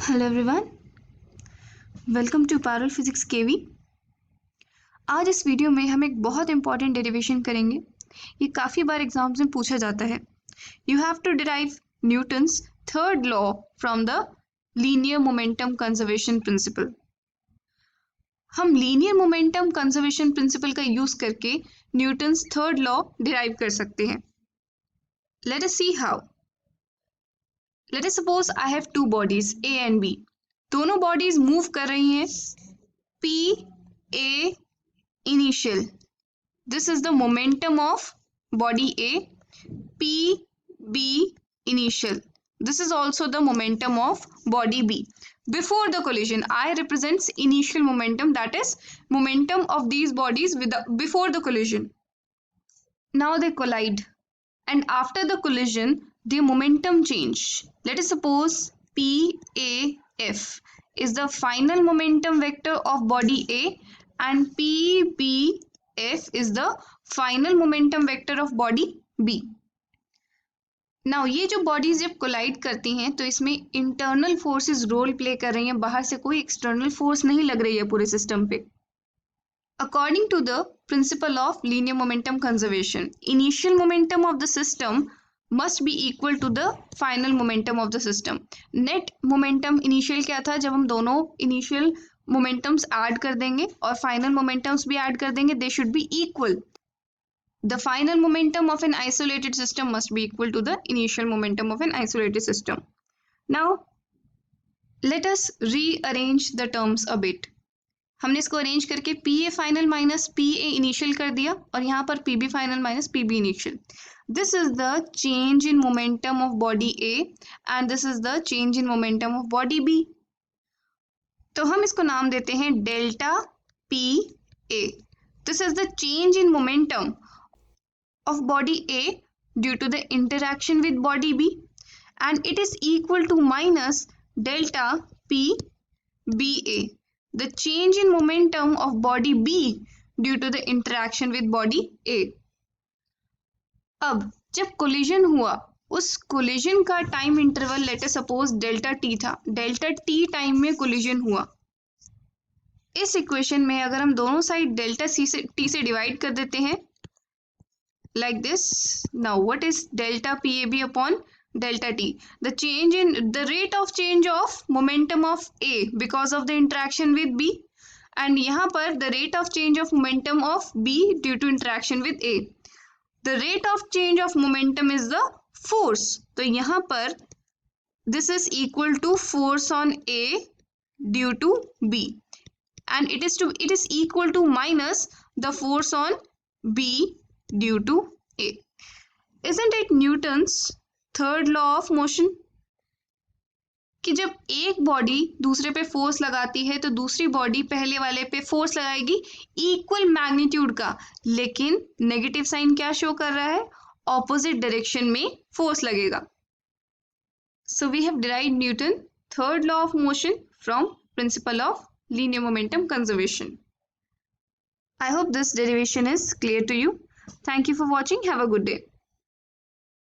Hello everyone, welcome to parallel physics KV. आज इस video में हम एक बहुत इंपॉर्टेंट डेरिवेशन करेंगे। ये काफ़ी बार एग्जाम्स में पूछा जाता है। You have to derive Newton's third law from the linear momentum conservation principle. हम लीनियर मोमेंटम कंजर्वेशन प्रिंसिपल का यूज करके न्यूटन्स थर्ड लॉ डिराइव कर सकते हैं। Let us see how. Let us suppose I have two bodies A and B. दोनों bodies move कर रही हैं। P A initial. This is the momentum of body A. P B initial. This is also the momentum of body B. Before the collision, I represents initial momentum, that is momentum of these bodies before the collision. Now they collide, and after the collision, the momentum change. Let us suppose PAF is the final momentum vector of body A and PBF is the final momentum vector of body B. Now ये जो bodies जब collide करती हैं तो इसमें internal forces role play कर रही हैं, बाहर से कोई एक्सटर्नल फोर्स नहीं लग रही है पूरे सिस्टम पे। According to the principle of linear momentum conservation, initial momentum of the system must be equal to the final momentum of the system. Net momentum initial क्या था, जब हम दोनों initial momentums add कर देंगे और final momentums भी add कर देंगे, they should be equal. The final momentum of an isolated system must be equal to the initial momentum of an isolated system. Now, let us rearrange the terms a bit. हमने इसको arrange करके P A final minus P A initial कर दिया और यहाँ पर P B final minus P B initial. This is the change in momentum of body A and this is the change in momentum of body B. तो हम इसको नाम देते हैं delta P A. This is the change in momentum of body A due to the interaction with body B and it is equal to minus delta P B A, the change in momentum of body B due to the interaction with body A. अब जब collision हुआ, उस collision का time interval late us suppose delta T था। Delta T time में collision हुआ। इस equation में अगर हम दोनों साइड डेल्टा सी से टी से डिवाइड कर देते हैं like this, now what is delta PAB upon delta T? The change in the rate of change of momentum of A because of the interaction with B, and यहाँ पर the rate of change of momentum of B due to interaction with A. The rate of change of momentum is the force. तो यहाँ पर this is equal to force on A due to B, and it is equal to minus the force on B due to A. Isn't it Newton's third law of motion कि जब एक body दूसरे पे force लगाती है तो दूसरी body पहले वाले पे फोर्स लगाएगी इक्वल मैग्नीट्यूड का, लेकिन नेगेटिव साइन क्या शो कर रहा है, ऑपोजिट डायरेक्शन में फोर्स लगेगा। So we have derived Newton third law of motion from principle of linear momentum conservation. I hope this derivation is clear to you. Thank you for watching. Have a good day.